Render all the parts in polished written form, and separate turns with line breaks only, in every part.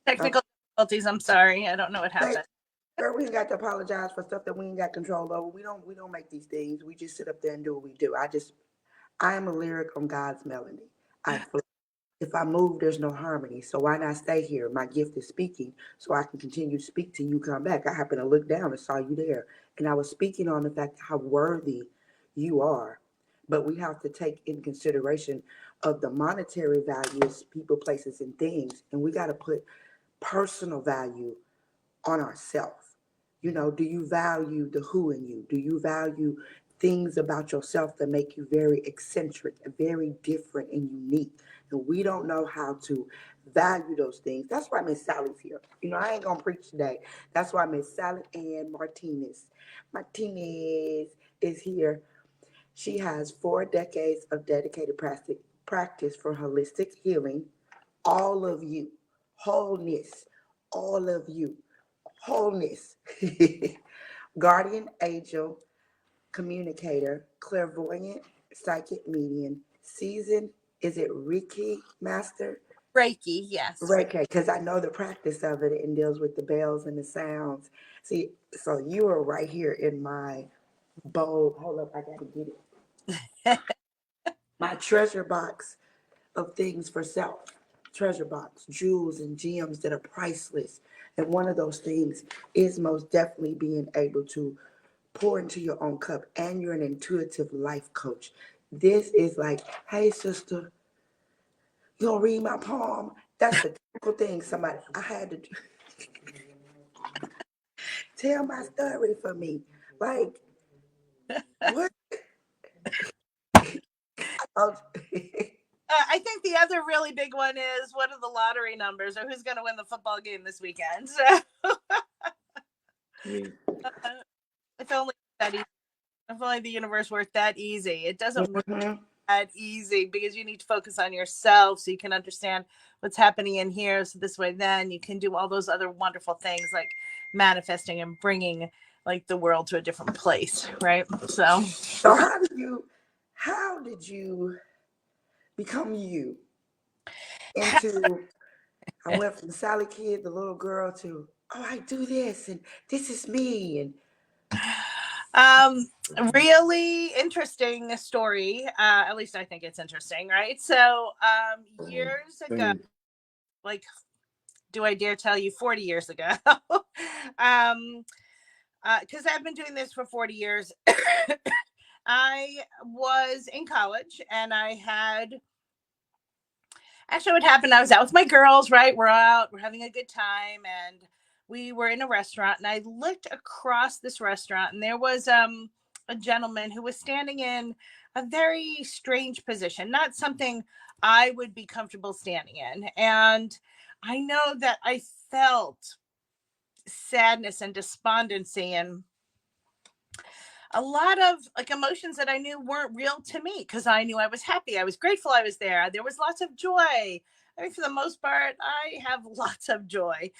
Technical difficulties. I'm sorry. I don't know what
Hey,
happened.
girl, we ain't got to apologize for stuff that we ain't got control over. We don't make these things. We just sit up there and do what we do. I am a lyric on God's melody. I flow. If I move, there's no harmony. So why not stay here? My gift is speaking, so I can continue to speak till you come back. I happened to look down and saw you there, and I was speaking on the fact how worthy you are. But we have to take in consideration of the monetary values, people, places, and things, and we got to put personal value on ourselves. Do you value the who in you? Do you value things about yourself that make you very eccentric, very different and unique? And we don't know how to value those things. That's why Miss Sally's here. I ain't gonna preach today. That's why Miss Sally Ann Martinez is here. She has 4 decades of dedicated practice for holistic healing. All of you, wholeness, all of you, wholeness. Guardian angel, communicator, clairvoyant, psychic medium, seasoned, is it Reiki master?
Reiki, yes.
Reiki, because I know the practice of it and deals with the bells and the sounds. See, so you are right here in my bowl. Hold up, I gotta get it. My treasure box of things for self. Treasure box, jewels and gems that are priceless. And one of those things is most definitely being able to pour into your own cup. And you're an intuitive life coach. This is like, hey, sister, you gonna read my poem? That's the typical thing I had to do. Tell my story for me. Like, what?
I think the other really big one is what are the lottery numbers or who's going to win the football game this weekend. So if only that easy. If only the universe worked that easy. It doesn't work that easy because you need to focus on yourself so you can understand what's happening in here. So this way, then you can do all those other wonderful things like manifesting and bringing like the world to a different place, right? So
how did you become you? I went from Sally Kid, the little girl, to I do this and this is me.
And really interesting story. At least I think it's interesting, right? So years ago, like, do I dare tell you 40 years ago? Because I've been doing this for 40 years. I was in college and actually what happened, I was out with my girls, right? We're having a good time, and we were in a restaurant, and I looked across this restaurant, and there was a gentleman who was standing in a very strange position, not something I would be comfortable standing in. And I know that I felt sadness and despondency and a lot of like emotions that I knew weren't real to me because I knew I was happy. I was grateful I was there. There was lots of joy. I mean, for the most part, I have lots of joy.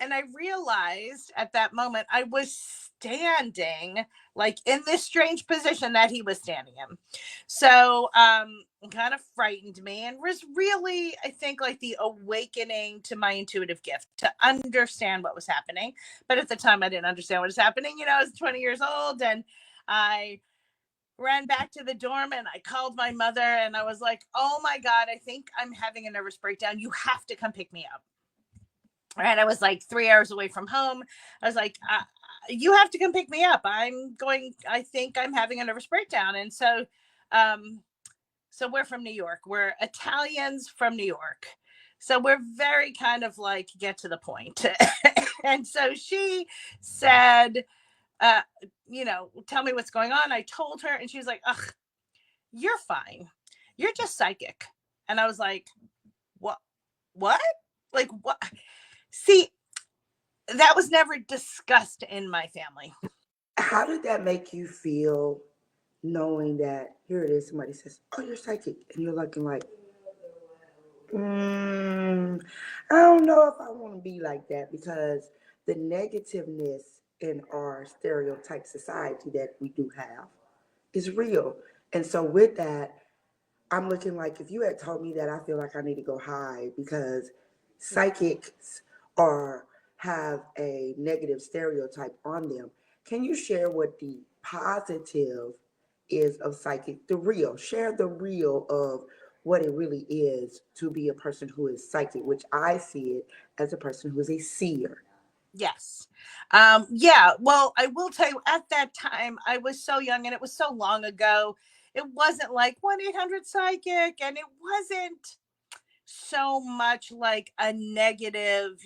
And I realized at that moment I was standing like in this strange position that he was standing in. So it kind of frightened me and was really, I think, like the awakening to my intuitive gift to understand what was happening. But at the time I didn't understand what was happening. I was 20 years old, and I ran back to the dorm and I called my mother and I was like, oh my God, I think I'm having a nervous breakdown. You have to come pick me up. And I was like 3 hours away from home. I was like, you have to come pick me up. I think I'm having a nervous breakdown. And so we're from New York. We're Italians from New York. So we're very kind of like get to the point. And so she said, tell me what's going on. I told her, and she was like, ugh, you're fine. You're just psychic. And I was like, what? Like, what? See, that was never discussed in my family.
How did that make you feel knowing that here it is, somebody says, oh, you're psychic, and you're looking like, I don't know if I want to be like that, because the negativeness in our stereotype society that we do have is real. And so with that, I'm looking like, if you had told me that, I feel like I need to go hide, because psychics are have a negative stereotype on them. Can you share what the positive is of psychic, the real? Share the real of what it really is to be a person who is psychic, which I see it as a person who is a seer.
Yes. Yeah. Well, I will tell you, at that time, I was so young and it was so long ago. It wasn't like 1-800 psychic, and it wasn't so much like a negative,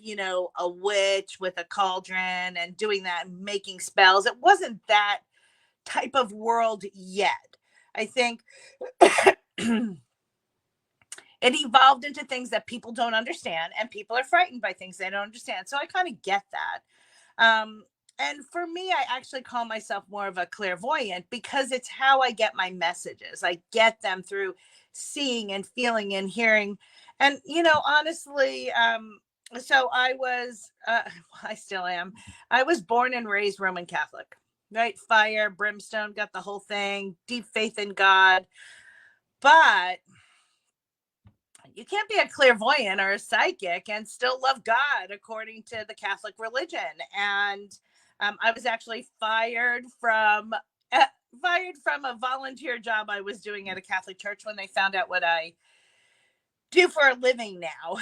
a witch with a cauldron and doing that, and making spells. It wasn't that type of world yet. I think it evolved into things that people don't understand, and people are frightened by things they don't understand. So I kind of get that. Um, and for me, I actually call myself more of a clairvoyant because it's how I get my messages. I get them through seeing and feeling and hearing. And, honestly, so I was, I still am, I was born and raised Roman Catholic, right? Fire, brimstone, got the whole thing, deep faith in God. But you can't be a clairvoyant or a psychic and still love God according to the Catholic religion. And I was actually uh, fired from a volunteer job I was doing at a Catholic church when they found out what I do for a living now.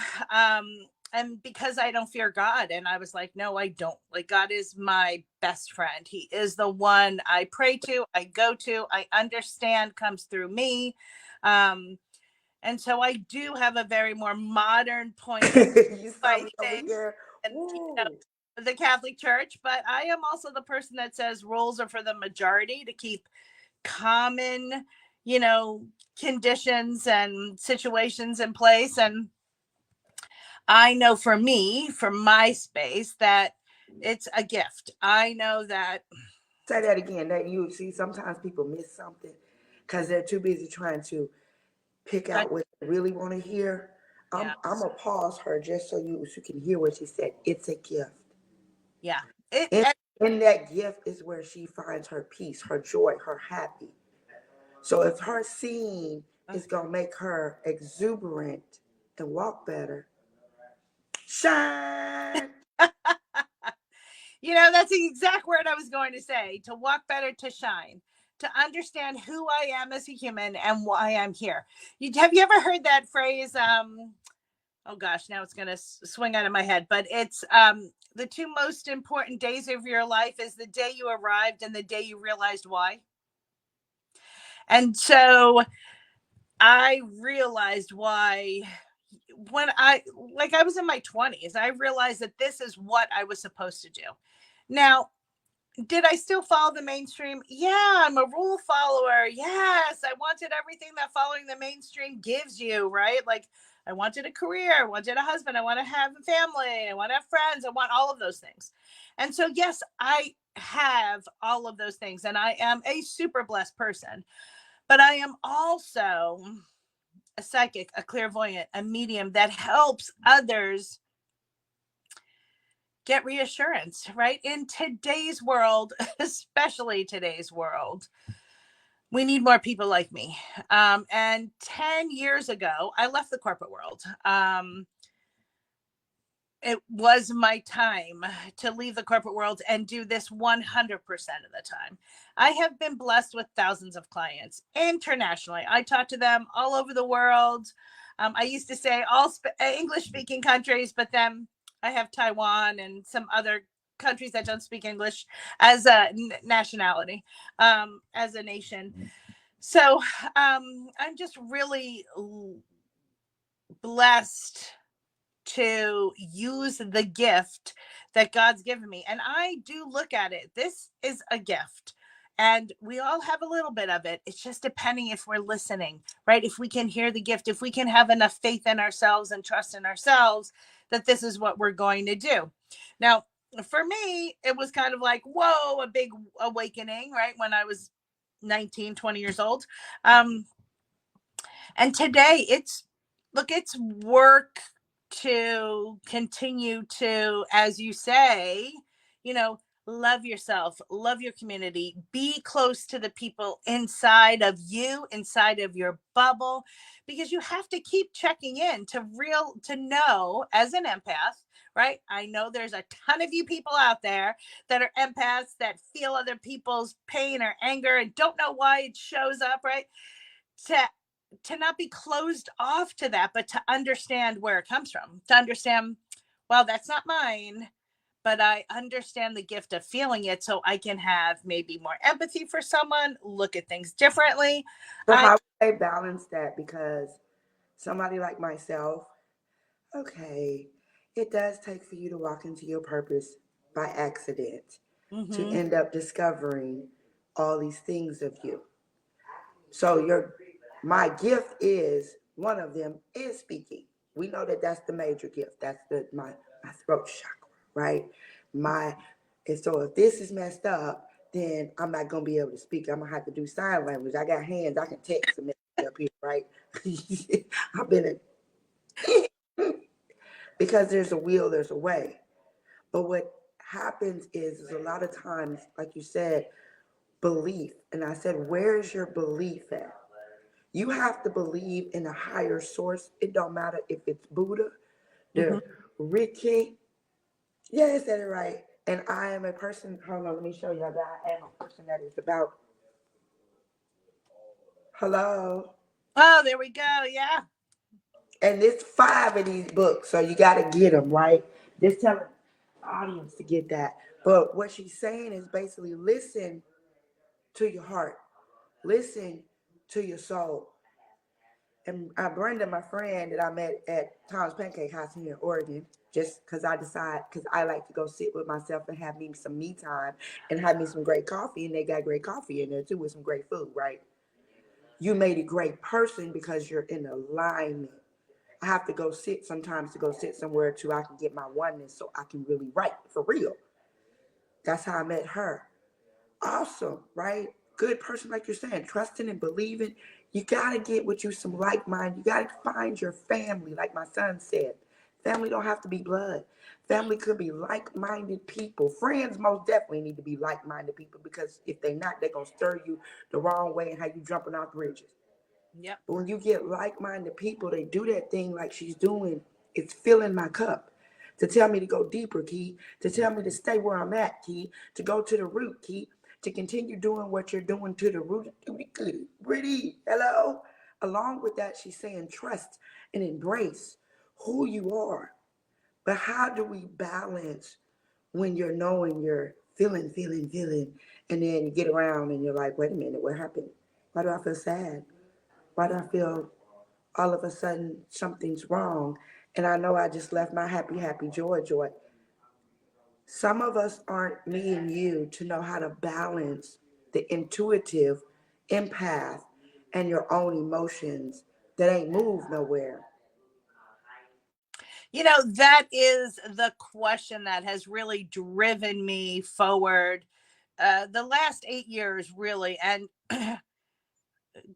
And because I don't fear God, and I was like, no, I don't. Like, God is my best friend. He is the one I pray to, I go to, I understand, comes through me. Um, and so I do have a very more modern point of
You
view,
saw
I
me over
think,
here.
and
Woo.
the Catholic Church. But I am also the person that says rules are for the majority to keep common, you know, conditions and situations in place. And I know for me, for my space, that it's a gift. I know that.
Say that again. That you see, sometimes people miss something because they're too busy trying to pick
But
out what they really want to hear.
yeah,
I'm gonna pause her just so you can hear what she said. It's a gift.
yeah, it.
In, in that gift is where she finds her peace, her joy, her happy. So if her seeing is gonna make her exuberant and walk better, shine.
That's the exact word I was going to say: to walk better, to shine, to understand who I am as a human and why I'm here. Have you ever heard that phrase? Oh gosh, now it's going to swing out of my head, but it's the two most important days of your life is the day you arrived and the day you realized why. And so I realized why when I was in my 20s. I realized that this is what I was supposed to do. Now, did I still follow the mainstream? Yeah, I'm a rule follower. Yes, I wanted everything that following the mainstream gives you, right? Like, I wanted a career, I wanted a husband, I want to have a family, I want to have friends, I want all of those things. And so, yes, I have all of those things, and I am a super blessed person. But I am also a psychic, a clairvoyant, a medium that helps others get reassurance, right? In today's world, especially today's world, we need more people like me. And 10 years ago, I left the corporate world. It was my time to leave the corporate world and do this 100% of the time. I have been blessed with thousands of clients internationally. I talk to them all over the world. I used to say all English speaking countries, but then I have Taiwan and some other countries that don't speak English as a nationality, as a nation. So I'm just really blessed to use the gift that God's given me. And I do look at it. This is a gift. And we all have a little bit of it. It's just depending if we're listening, right? If we can hear the gift, if we can have enough faith in ourselves and trust in ourselves that this is what we're going to do. Now, for me, it was kind of like, whoa, a big awakening, right? When I was 19, 20 years old. Um, and today it's work to continue to, as you say, you know, love yourself, love your community, be close to the people inside of you, inside of your bubble, because you have to keep checking in to know as an empath, right? I know there's a ton of you people out there that are empaths that feel other people's pain or anger and don't know why it shows up, right? To not be closed off to that, but to understand where it comes from, to understand, well, that's not mine, but I understand the gift of feeling it so I can have maybe more empathy for someone, look at things differently.
So
I
how would they balance that? Because somebody like myself, okay, it does take for you to walk into your purpose by accident to
mhm.
end up discovering all these things of you. So your my gift is one of them is speaking. We know that that's the major gift. That's the my throat chakra, right? My and so if this is messed up, then I'm not gonna be able to speak. I'm gonna have to do sign language. I got hands. I can text a message up here, right? I've been because there's a will, there's a way. But what happens is a lot of times, like you said, belief. And I said, where is your belief at? You have to believe in a higher source. It don't matter if it's Buddha,
Mhm.
the Ricky. Yeah, I said it right. And I am a person, hold on, let me show y'all that I am a person that is about, hello.
Oh, there we go. Yeah.
And there's 5 of these books, so you got to get them, right? Just tell the audience to get that. But what she's saying is basically listen to your heart, listen to your soul. And Brenda, my friend that I met at Tom's Pancake House here in Oregon, just because I decide, because I like to go sit with myself and have me some me time and have me some great coffee, and they got great coffee in there too with some great food, right? You made a great person because you're in alignment. I have to go sit sometimes to go sit somewhere to I can get my oneness so I can really write for real. That's how I met her. Awesome, right? Good person, like you're saying, trusting and believing. You got to get with you some like mind. You got to find your family, like my son said. Family don't have to be blood. Family could be like minded people. Friends most definitely need to be like minded people because if they're not, they're going to stir you the wrong way and have you jumping off bridges.
Yep.
But when you get like-minded people, they do that thing like she's doing. It's filling my cup to tell me to go deeper, Key, to tell me to stay where I'm at, Key, to go to the root, Key, to continue doing what you're doing to the root. Pretty, hello. Along with that, she's saying trust and embrace who you are. But how do we balance when you're knowing you're feeling, and then you get around and you're like, wait a minute, what happened? Why do I feel sad? Why do I feel all of a sudden something's wrong? And I know I just left my happy, joy. Some of us aren't me and you to know how to balance the intuitive empath and your own emotions that ain't moved nowhere.
That is the question that has really driven me forward the last 8 years, really. And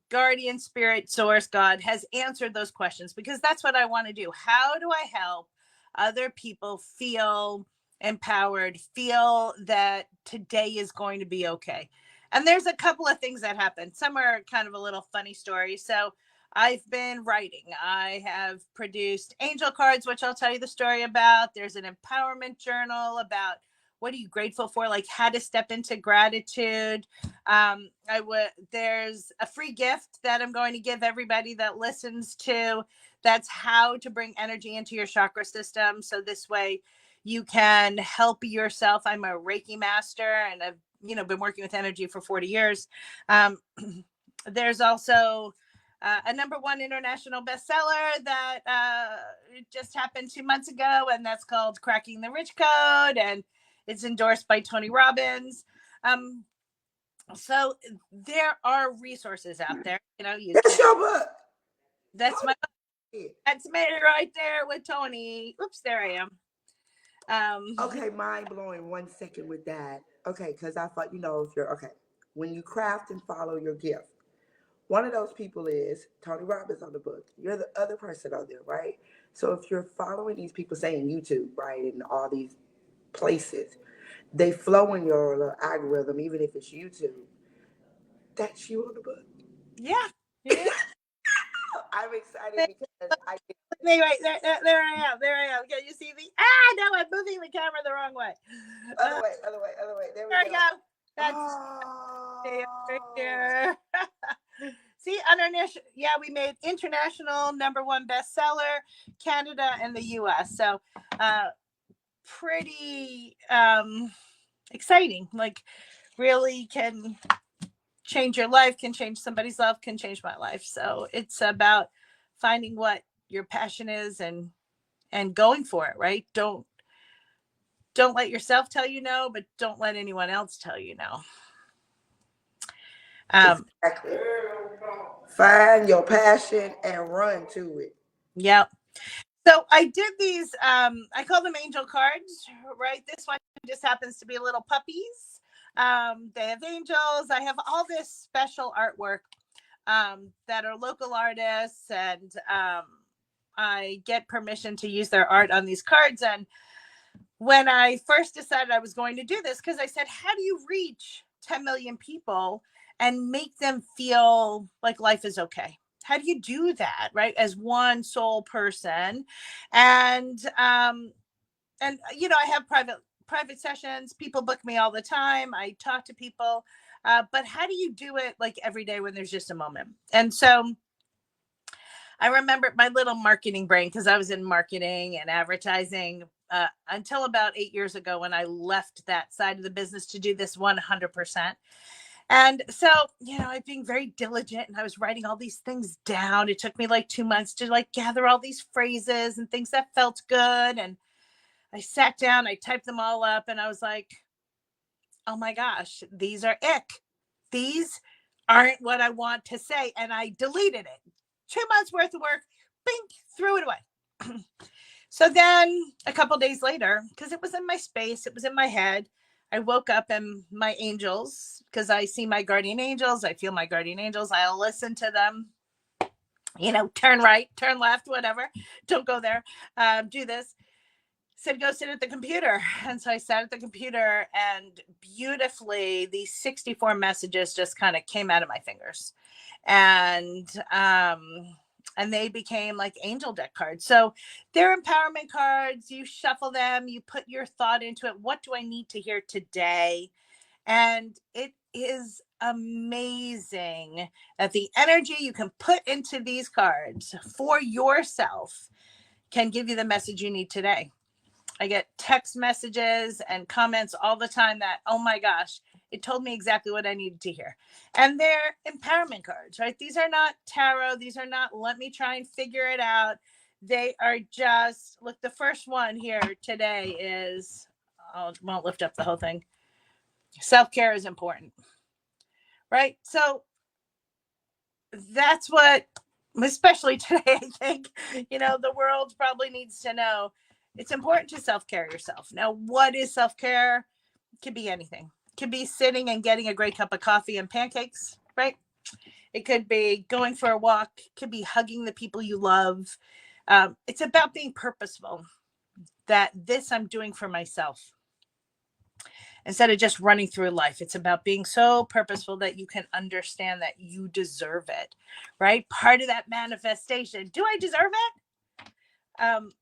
guardian spirit source god has answered those questions because that's what I want to do. How do I help other people feel empowered, feel that today is going to be okay? And there's a couple of things that happen. Some are kind of a little funny stories. So I've been writing. I have produced angel cards, which I'll tell you the story about. There's an empowerment journal about what are you grateful for, like how to step into gratitude. I would There's a free gift that I'm going to give everybody that listens to, that's how to bring energy into your chakra system so this way you can help yourself. I'm a Reiki master and I've been working with energy for 40 years. um, there's also a #1 international bestseller that just happened 2 months ago, and that's called Cracking the Rich Code, and it's endorsed by Tony Robbins. um, so there are resources out there. You
That's
can.
your book.
That's
Hold
my.
it.
That's me right there with Tony. Oops, there I am.
Okay, mind blowing 1 second with that. Okay, because I thought, if you're okay, when you craft and follow your gift, one of those people is Tony Robbins on the book. You're the other person on there, right? So if you're following these people saying YouTube, right, and all these places, they flow in your little algorithm, even if it's YouTube. That's you on the book.
Yeah. Yeah.
I'm excited because I get
Anyway, there I am. There I am. Can you see me? Ah, no, I'm moving the camera the wrong way.
other way, other way, other way. There we
There we
go.
go. That's right
Oh,
here. See, yeah, we made international #1 bestseller, Canada and the U.S. So, pretty exciting. Like, really can change your life, can change somebody's life, can change my life. So it's about finding what your passion is and going for it, right? Don't let yourself tell you no, but don't let anyone else tell you no.
exactly. Find your passion and run to it.
Yeah. So I did these, I call them angel cards, right? This one just happens to be little puppies. They have angels. I have all this special artwork that are local artists, and I get permission to use their art on these cards. And when I first decided I was going to do this, because I said, how do you reach 10 million people and make them feel like life is okay? How do you do that, right? As one sole person. And you know, I have private sessions. People book me all the time. I talk to people. But how do you do it like every day when there's just a moment? And so I remember my little marketing brain, because I was in marketing and advertising until about 8 years ago, when I left that side of the business to do this 100%. And so, you know, I'm being very diligent, and I was writing all these things down. It took me like 2 months to like gather all these phrases and things that felt good. And I sat down, I typed them all up, and I was like, oh my gosh, these are ick. These aren't what I want to say. And I deleted it. 2 months worth of work, bink, threw it away. So then a couple days later, because it was in my space, it was in my head, I woke up, and my angels, because I see my guardian angels, I feel my guardian angels, I'll listen to them, you know, turn right, turn left, whatever. Don't go there. Do this. Said, go sit at the computer. And so I sat at the computer, and beautifully these 64 messages just kind of came out of my fingers. And they became like angel deck cards. So they're empowerment cards. You shuffle them, you put your thought into it. What do I need to hear today? And it is amazing that the energy you can put into these cards for yourself can give you the message you need today. I get text messages and comments all the time that, oh my gosh, it told me exactly what I needed to hear. And they're empowerment cards, right? These are not tarot. These are not, let me try and figure it out. They are just, look, the first one here today is, I won't lift up the whole thing. Self-care is important, right? So that's what, especially today, I think, you know, the world probably needs to know. It's important to self-care yourself. Now, what is self-care? It could be anything. It could be sitting and getting a great cup of coffee and pancakes, right? It could be going for a walk. It could be hugging the people you love. It's about being purposeful, that this I'm doing for myself instead of just running through life. It's about being so purposeful that you can understand that you deserve it, right? Part of that manifestation. Do I deserve it?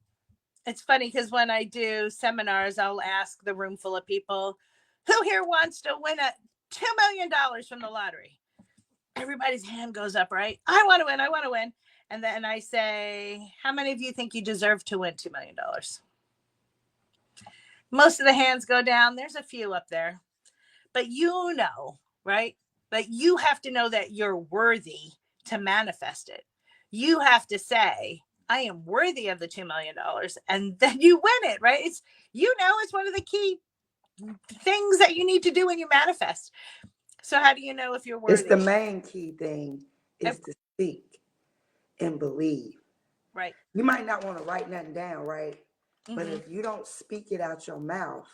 It's funny because when I do seminars, I'll ask the room full of people, who here wants to win $2 million from the lottery? Everybody's hand goes up, right? I want to win. I want to win. And then I say, how many of you think you deserve to win $2 million? Most of the hands go down. There's a few up there. But you know, right? But you have to know that you're worthy to manifest it. You have to say, I am worthy of the $2 million, and then you win it, right? It's, you know, it's one of the key things that you need to do when you manifest. So how do you know if you're
It's
worthy?
the main key thing is to speak and believe.
Right.
You might not want to write nothing down, right? But
Mm-hmm.
if you don't speak it out your mouth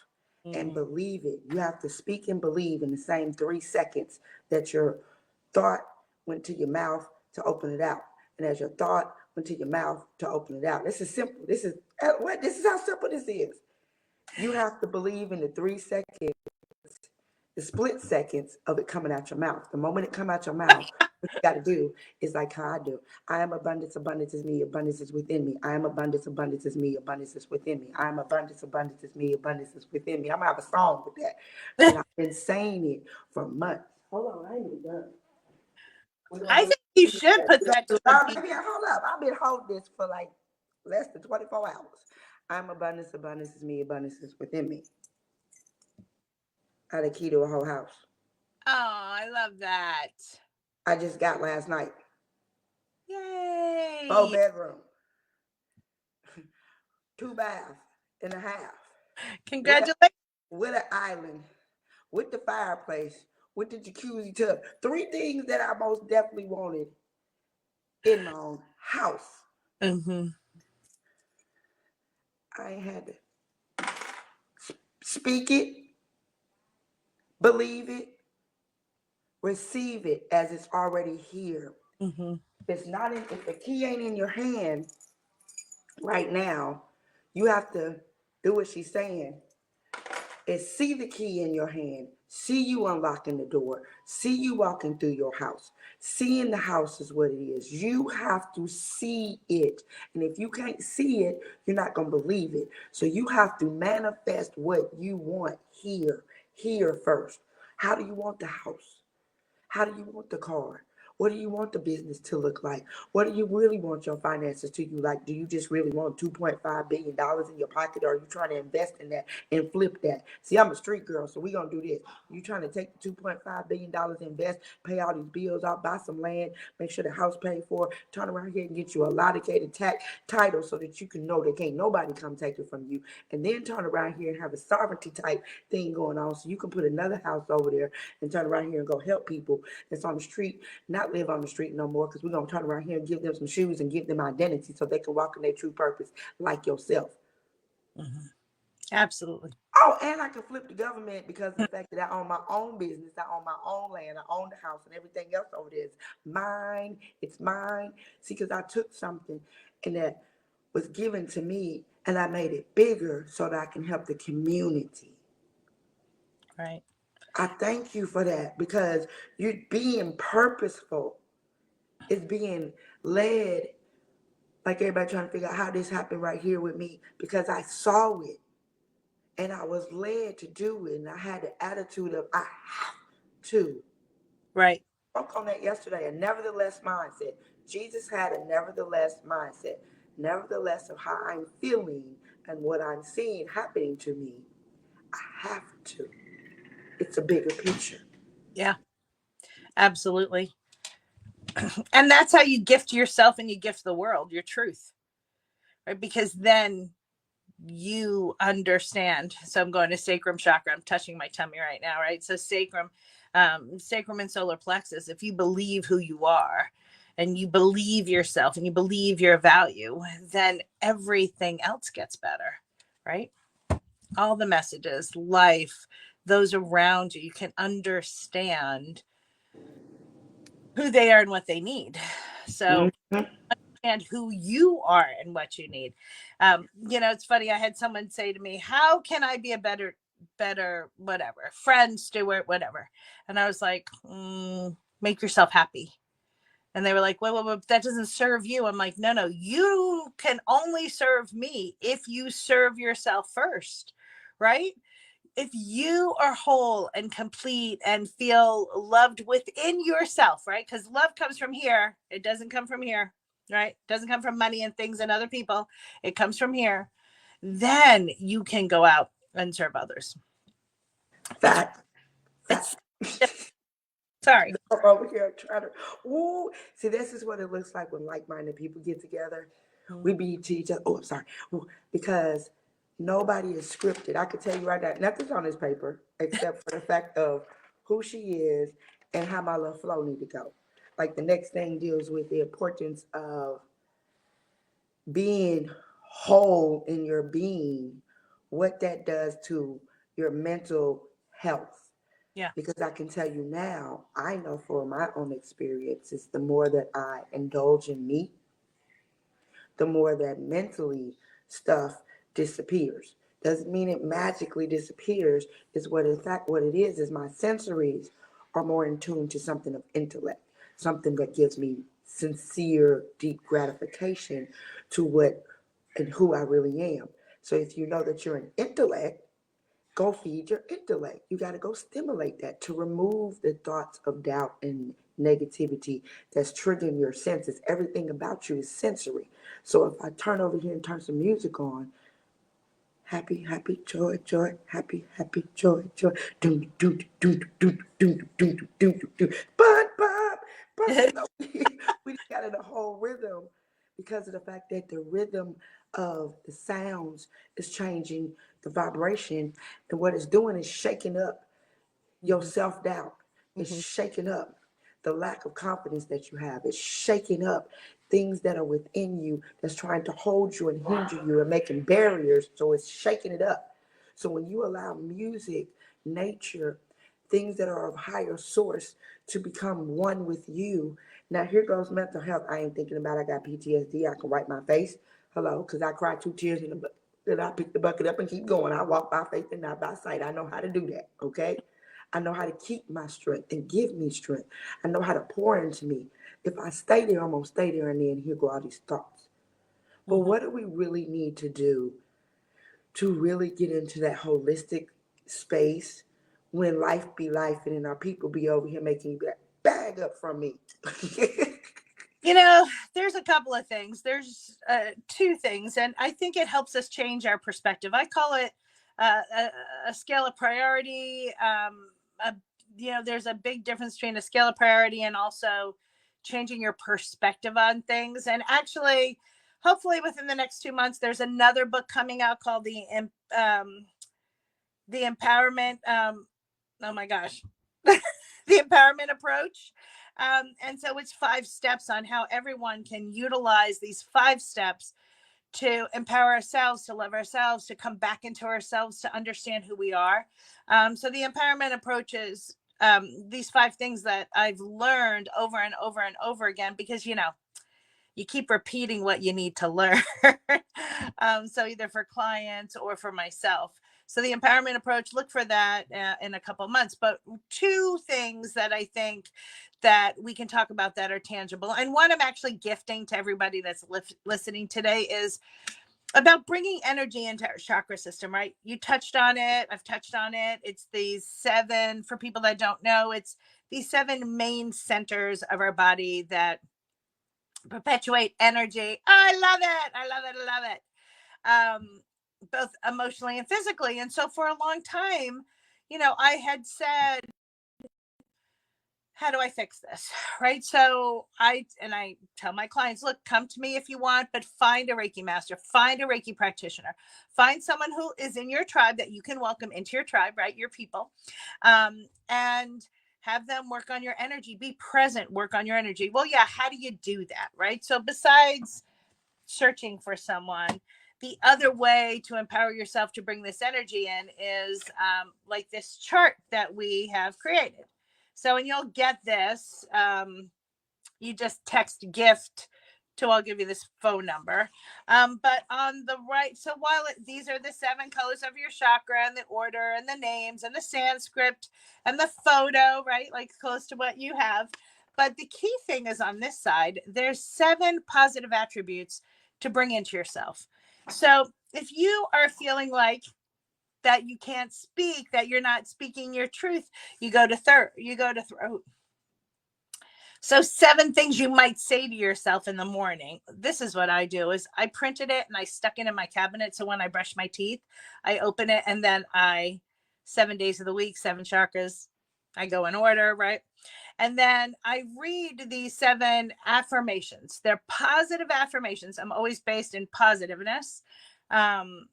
and
Mm-hmm.
believe it, you have to speak and believe in the same 3 seconds that your thought went to your mouth to open it out. And as your thought went to your mouth to open it out. This is simple. This is how simple this is. You have to believe in the 3 seconds, the split seconds of it coming out your mouth. The moment it come out your mouth, what you got to do is like how I do. I am abundance, abundance is me, abundance is within me. I am abundance, abundance is me, abundance is within me. I am abundance, abundance is me, abundance is within me. I'm gonna have a song with that, and I've been saying it for months. Hold on, I ain't even done. We're gonna
I
do
think you
it.
should put that to a beat.
Maybe hold up. I've been holding this for like less than 24 hours. I'm abundance, abundance is me, abundance is within me. I had a key to a whole house.
Oh, I love that.
I just got last night. Four
Yay.
bedroom, 2 bath and a half. With a
Congratulations.
with an island, with the fireplace, with the jacuzzi tub. 3 things that I most definitely wanted in my own house.
Mm-hmm.
I ain't had to speak it, believe it, receive it as it's already here.
Mm-hmm.
If it's not in, if the key ain't in your hand right now, you have to do what she's saying. Is see the key in your hand, see you unlocking the door, see you walking through your house. Seeing the house is what it is. You have to see it. And if you can't see it, you're not going to believe it. So you have to manifest what you want here first. How do you want the house? How do you want the car? What do you want the business to look like? What do you really want your finances to you like? Do you just really want $2.5 billion in your pocket, or are you trying to invest in that and flip that? See, I'm a street girl, so we're going to do this. You trying to take the $2.5 billion, invest, pay all these bills out, buy some land, make sure the house paid for, turn around here and get you a litigated tax title so that you can know that can't nobody come take it from you. And then turn around here and have a sovereignty type thing going on so you can put another house over there and turn around here and go help people that's on the street not live on the street no more, because we're going to turn around here and give them some shoes and give them identity so they can walk in their true purpose like yourself.
Mm-hmm. Absolutely.
Oh, and I can flip the government because of the fact that I own my own business, I own my own land, I own the house, and everything else over there is mine. It's mine. See, because I took something and that was given to me and I made it bigger so that I can help the community.
Right.
I thank you for that because you're being purposeful. It's being led, like everybody trying to figure out how this happened right here with me, because I saw it and I was led to do it, and I had the attitude of I have to.
Right.
I spoke on that yesterday, a nevertheless mindset. Jesus had a nevertheless mindset. Nevertheless of how I'm feeling and what I'm seeing happening to me, I have to. It's a bigger picture.
Yeah. Absolutely. And that's how you gift yourself and you gift the world your truth, right? Because then you understand. So I'm going to sacrum chakra. I'm touching my tummy right now, right? So sacrum and solar plexus. If you believe who you are and you believe yourself and you believe your value, then everything else gets better, right? All the messages, life, those around you, you can understand who they are and what they need. So
Mm-hmm.
and who you are and what you need. It's funny. I had someone say to me, "How can I be a better, whatever, friend, steward, whatever?" And I was like, "Make yourself happy." And they were like, well, that doesn't serve you. I'm like, no, you can only serve me if you serve yourself first, right? If you are whole and complete and feel loved within yourself, right? Because love comes from here. It doesn't come from here, right? It doesn't come from money and things and other people. It comes from here. Then you can go out and serve others. It's
Fact.
it's
Fact.
sorry.
I'm over here trying to. Ooh, see, this is what it looks like when like-minded people get together. We be to each other. Oh, I'm sorry. Ooh, because nobody is scripted. I can tell you right now, nothing's on this paper except for the fact of who she is and how my little flow need to go. Like the next thing deals with the importance of being whole in your being, what that does to your mental health.
Yeah.
Because I can tell you now, I know for my own experiences, the more that I indulge in me, the more that mentally stuff disappears. Doesn't mean it magically disappears. Is what in fact what it is my sensories are more in tune to something of intellect, something that gives me sincere, deep gratification to what and who I really am. So if you know that you're an intellect, go feed your intellect. You got to go stimulate that to remove the thoughts of doubt and negativity that's triggering your senses. Everything about you is sensory. So if I turn over here and turn some music on, happy, happy, joy, joy, happy, happy, joy, joy. Doom, doom, doom, doom, doom, doom, doom, doom, doom. But you know, we got in a whole rhythm because of the fact that the rhythm of the sounds is changing the vibration, and what it's doing is shaking up your
Mhm.
self doubt. It's
Mhm.
shaking up the lack of confidence that you have. It's shaking up things that are within you that's trying to hold you and hinder you and making barriers. So it's shaking it up. So when you allow music, nature, things that are of higher source to become one with you. Now here goes mental health. I ain't thinking about I got PTSD. I can wipe my face. Hello, because I cried 2 tears in the bucket. Then I pick the bucket up and keep going. I walk by faith and not by sight. I know how to do that. Okay. I know how to keep my strength and give me strength. I know how to pour into me. If I stay there, I'm going to stay there, and then here go all these thoughts. But
Mhm.
what do we really need to do to really get into that holistic space when life be life and then our people be over here making you bag up from me?
You know, there's a couple of things. There's two things, and I think it helps us change our perspective. I call it a scale of priority. A, there's a big difference between a scale of priority and also changing your perspective on things. And actually, hopefully, within the next 2 months, there's another book coming out called the Empowerment. Oh my gosh, the empowerment approach. And so it's 5 steps on how everyone can utilize these 5 steps to empower ourselves, to love ourselves, to come back into ourselves, to understand who we are. So the empowerment approach is these 5 things that I've learned over and over and over again, because, you keep repeating what you need to learn. So either for clients or for myself. So the empowerment approach, look for that in a couple of months. But 2 things that I think that we can talk about that are tangible, and one I'm actually gifting to everybody that's listening today, is about bringing energy into our chakra system, right? You touched on it. I've touched on it. It's these 7, for people that don't know, it's these 7 main centers of our body that perpetuate energy. I love it. I love it. I love it. Both emotionally and physically. And so for a long time, I had said, how do I fix this? Right. So I tell my clients, look, come to me if you want, but find a Reiki master, find a Reiki practitioner, find someone who is in your tribe that you can welcome into your tribe, right? Your people. And have them work on your energy, be present, work on your energy. Well, yeah. How do you do that? Right. So besides searching for someone, the other way to empower yourself to bring this energy in is like this chart that we have created. So, and you'll get this. You just text gift to, I'll give you this phone number. But on the right, so these are the 7 colors of your chakra, and the order and the names and the Sanskrit and the photo, right? Like close to what you have. But the key thing is on this side, there's 7 positive attributes to bring into yourself. So if you are feeling like that you can't speak, that you're not speaking your truth, you go to throat. So 7 things you might say to yourself in the morning. This is what I do: is I printed it and I stuck it in my cabinet. So when I brush my teeth, I open it, and then 7 days of the week, 7 chakras, I go in order, right? And then I read these 7 affirmations. They're positive affirmations. I'm always based in positiveness. Um,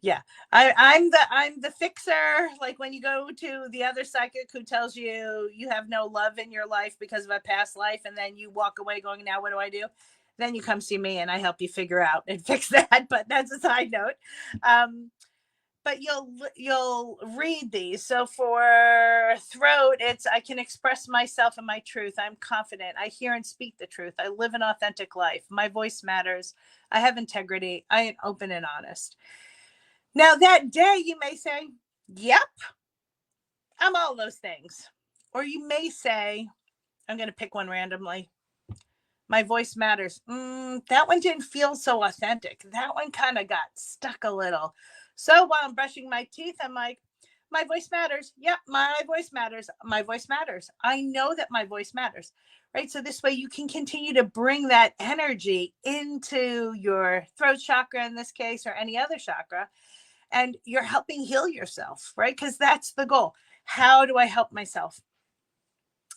yeah, I'm the fixer. Like when you go to the other psychic who tells you you have no love in your life because of a past life, and then you walk away going, now what do I do? Then you come see me and I help you figure out and fix that. But that's a side note. Um, but you'll read these. So for throat, it's I can express myself and my truth. I'm confident. I hear and speak the truth. I live an authentic life. My voice matters. I have integrity. I am open and honest. Now that day you may say, "Yep, I'm all those things." Or you may say, I'm going to pick one randomly. My voice matters. That one didn't feel so authentic. That one kind of got stuck a little. So while I'm brushing my teeth, I'm like, my voice matters. Yep, my voice matters. My voice matters. I know that my voice matters. Right. So this way you can continue to bring that energy into your throat chakra in this case, or any other chakra, and you're helping heal yourself, right? Because that's the goal. How do I help myself?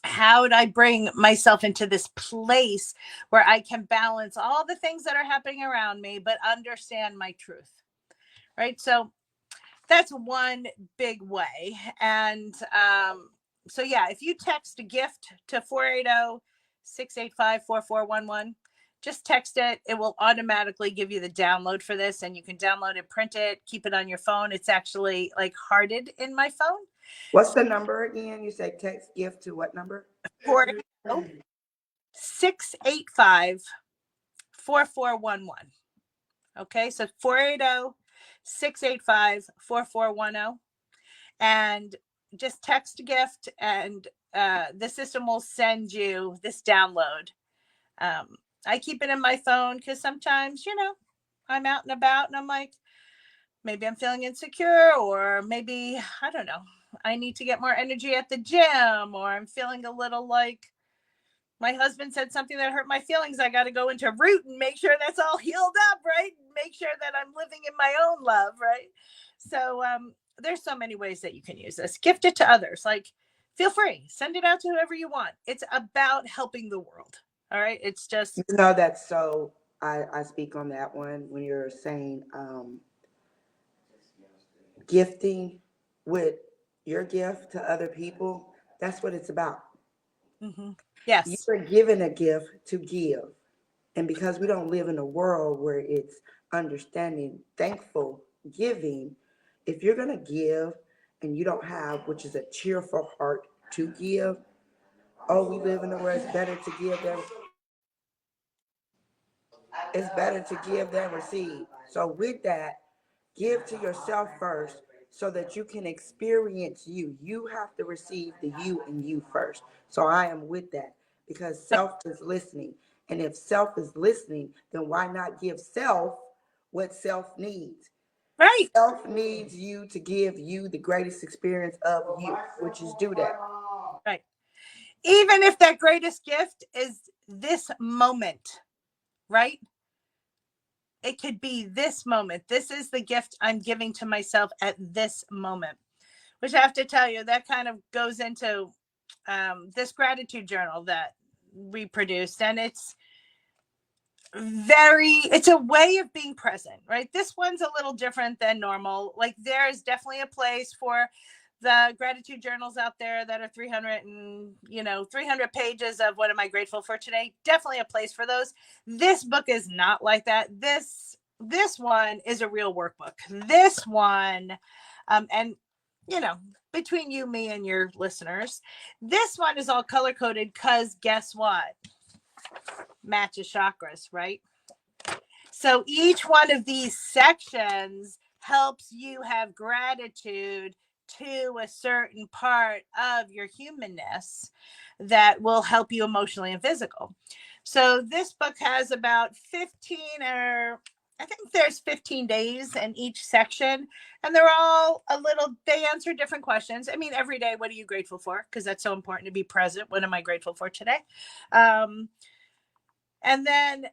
How would I bring myself into this place where I can balance all the things that are happening around me, but understand my truth? Right. So that's one big way. And so, yeah, if you text a gift to 480-685-4411, just text it. It will automatically give you the download for this, and you can download it, print it, keep it on your phone. It's actually like hearted in my phone.
What's the number again? You say text gift to what number?
480-685-4411. Okay, so 480-685-4410. And just text a gift, and the system will send you this download. I keep it in my phone because sometimes, I'm out and about and I'm like, maybe I'm feeling insecure, or maybe, I don't know, I need to get more energy at the gym, or I'm feeling a little like my husband said something that hurt my feelings. I got to go into root and make sure that's all healed up, right? Make sure that I'm living in my own love, right? So there's so many ways that you can use this. Gift it to others. Like, feel free, send it out to whoever you want. It's about helping the world. All right. It's just,
That's so. I speak on that one when you're saying gifting with your gift to other people. That's what it's about. You
yes,
are given a gift to give. And because we don't live in a world where it's understanding, thankful, giving, if you're going to give and you don't have, which is a cheerful heart to give, oh, we live in a world it's better to give than receive. So with that, give to yourself first so that you can experience you. You have to receive the you and you first. So I am with that because self is listening. And if self is listening, then why not give self what self needs?
right,
Self needs you to give you the greatest experience of you, which is do that.
right. Even if that greatest gift is this moment, right? It could be this moment. This is the gift I'm giving to myself at this moment, which I have to tell you, that kind of goes into this gratitude journal that we produced. And it's a way of being present, right? This one's a little different than normal. Like, there is definitely a place for the gratitude journals out there that are 300 pages of what am I grateful for today. Definitely a place for those. This book is not like that. This one is a real workbook. This one, and you know, between you, me, and your listeners, this one is all color coded because guess what? Matches chakras, right? So each one of these sections helps you have gratitude to a certain part of your humanness that will help you emotionally and physical. So this book has about 15, or I think there's 15 days in each section, and they're all they answer different questions. I mean, every day, what are you grateful for? Because that's so important to be present. What am I grateful for today? And then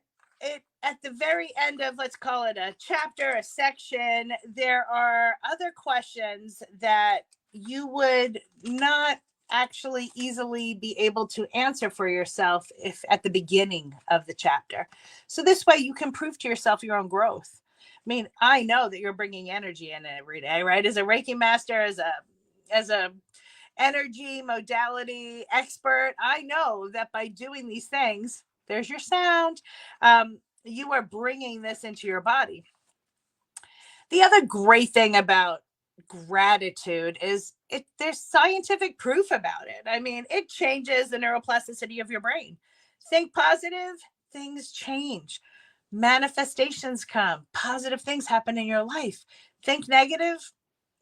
at the very end of, let's call it a chapter, a section, there are other questions that you would not actually easily be able to answer for yourself if at the beginning of the chapter. So this way you can prove to yourself your own growth. I mean, I know that you're bringing energy in every day, right? As a Reiki master, as a energy modality expert, I know that by doing these things, there's your sound, you are bringing this into your body. The other great thing about gratitude is it there's scientific proof about it. I mean, it changes the neuroplasticity of your brain. Think positive, things change. Manifestations come, positive things happen in your life. Think negative,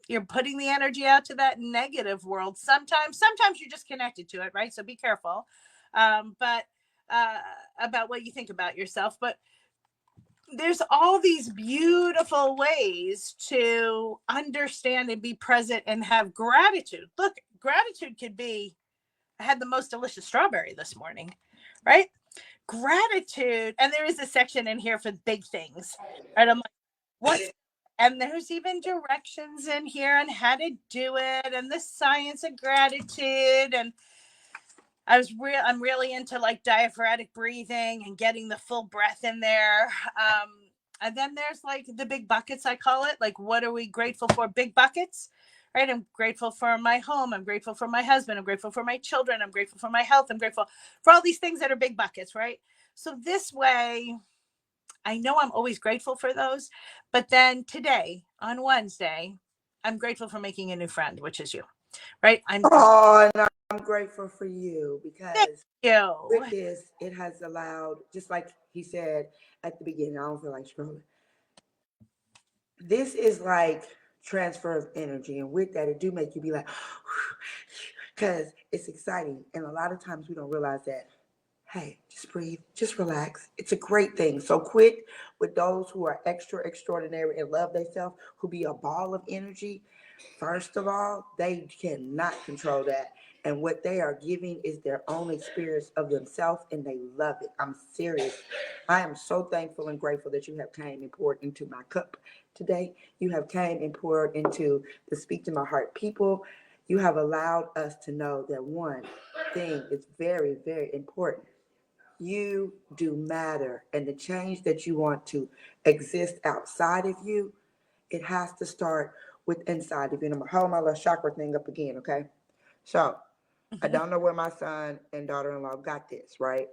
you're putting the energy out to that negative world. Sometimes you're just connected to it, right? So be careful. But about what you think about yourself. But there's all these beautiful ways to understand and be present and have gratitude. Look, gratitude could be, I had the most delicious strawberry this morning, right? Gratitude. And there is a section in here for big things, right? I'm like, what? And there's even directions in here on how to do it and the science of gratitude. And I'm really into like diaphragmatic breathing and getting the full breath in there. And then there's like the big buckets, I call it. Like, what are we grateful for? Big buckets, right? I'm grateful for my home. I'm grateful for my husband. I'm grateful for my children. I'm grateful for my health. I'm grateful for all these things that are big buckets, right? So this way, I know I'm always grateful for those. But then today, on Wednesday, I'm grateful for making a new friend, which is you, right?
Oh, and I'm grateful for you
Thank
because
you.
with this, it has allowed, just like he said at the beginning, I don't feel like scrolling. This is like transfer of energy, and with that, it do make you be like, because it's exciting, and a lot of times we don't realize that. Hey, just breathe, just relax. It's a great thing. So quit with those who are extra extraordinary and love themselves, who be a ball of energy. First of all, they cannot control that. And what they are giving is their own experience of themselves, and they love it. I'm serious. I am so thankful and grateful that you have came and poured into my cup today. You have came and poured into the Speak to My Heart people. You have allowed us to know that one thing is very, very important. You do matter, and the change that you want to exist outside of you, it has to start with inside of you. And I'm gonna hold my little chakra thing up again, okay? So I
Mhm.
don't know where my son and daughter-in-law got this, right?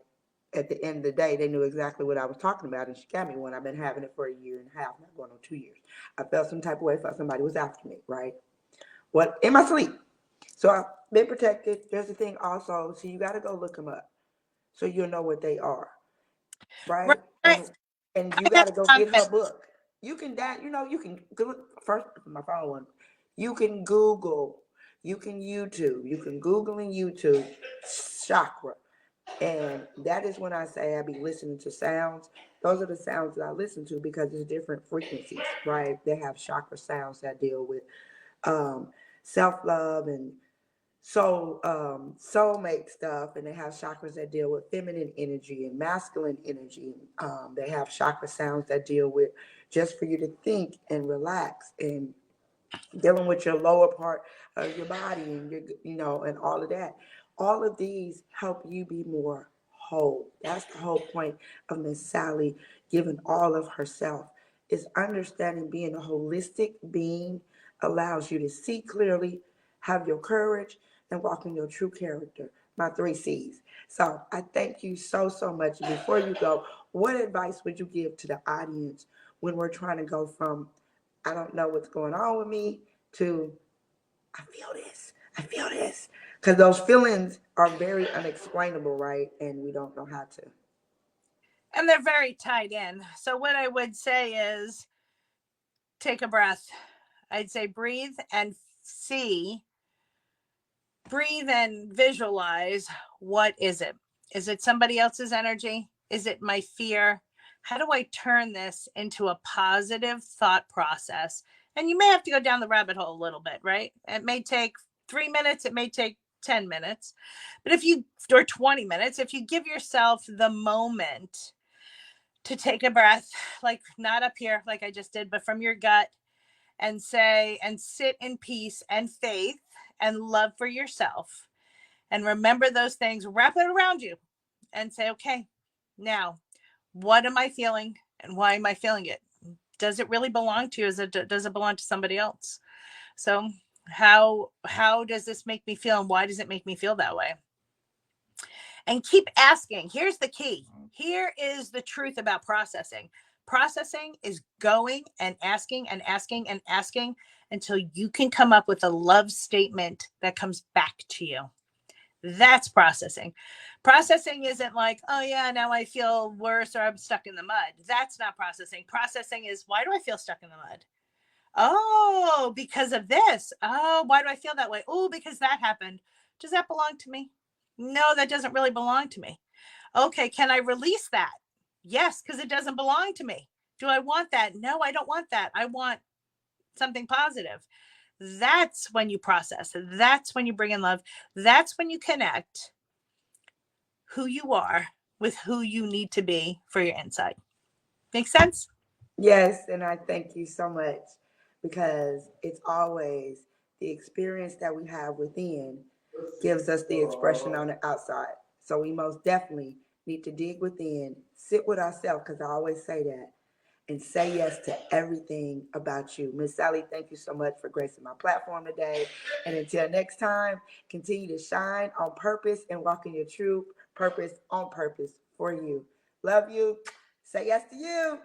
At the end of the day, they knew exactly what I was talking about, and she got me one. I've been having it for a year and a half, not going on 2 years. I felt some type of way, felt somebody was after me, right? What in my sleep. So I've been protected. There's the thing also, so you got to go look them up so you'll know what they are,
Right.
right?
I
And you got
have
to go
done
get her
this.
book. You can that you can first my phone one. You can Google, you can YouTube, you can Google and YouTube chakra, and that is when I say I be listening to sounds. Those are the sounds that I listen to because it's different frequencies, right? They have chakra sounds that deal with um, self love and soulmate stuff, and they have chakras that deal with feminine energy and masculine energy. They have chakra sounds that deal with just for you to think and relax and dealing with your lower part of your body and and all of that. All of these help you be more whole. That's the whole point of Miss Sally giving all of herself, is understanding being a holistic being allows you to see clearly, have your courage, and walk in your true character. My 3 C's. So I thank you so, so much. Before you go, what advice would you give to the audience when we're trying to go from I don't know what's going on with me to I feel this. I feel this. Because those feelings are very unexplainable, right? And we don't know how to.
And they're very tied in. So what I would say is take a breath. I'd say see, breathe and visualize, what is it? Is it somebody else's energy? Is it my fear? How do I turn this into a positive thought process? And you may have to go down the rabbit hole a little bit, right? It may take 3 minutes, it may take 10 minutes, but or 20 minutes, if you give yourself the moment to take a breath, like not up here, like I just did, but from your gut, and say, and sit in peace and faith and love for yourself. And remember those things, wrap it around you and say, okay, now, what am I feeling and why am I feeling it? Does it really belong to you? Does it belong to somebody else? So how does this make me feel and why does it make me feel that way? And keep asking. Here's the key. Here is the truth about processing. Processing is going and asking and asking and asking until you can come up with a love statement that comes back to you. That's processing. Processing isn't like, oh yeah, now I feel worse or I'm stuck in the mud. That's not processing. Processing is, why do I feel stuck in the mud? Oh, because of this. Oh, why do I feel that way? Oh, because that happened. Does that belong to me? No, that doesn't really belong to me. Okay, can I release that? Yes, because it doesn't belong to me. Do I want that? No, I don't want that. I want something positive. That's when you process. That's when you bring in love. That's when you connect who you are with who you need to be for your inside. Make sense?
Yes, and I thank you so much because it's always the experience that we have within gives us the expression on the outside. So we most definitely need to dig within, sit with ourselves, because I always say that, and say yes to everything about you. Miss Sally, thank you so much for gracing my platform today. And until next time, continue to shine on purpose and walk in your true purpose on purpose for you. Love you. Say yes to you.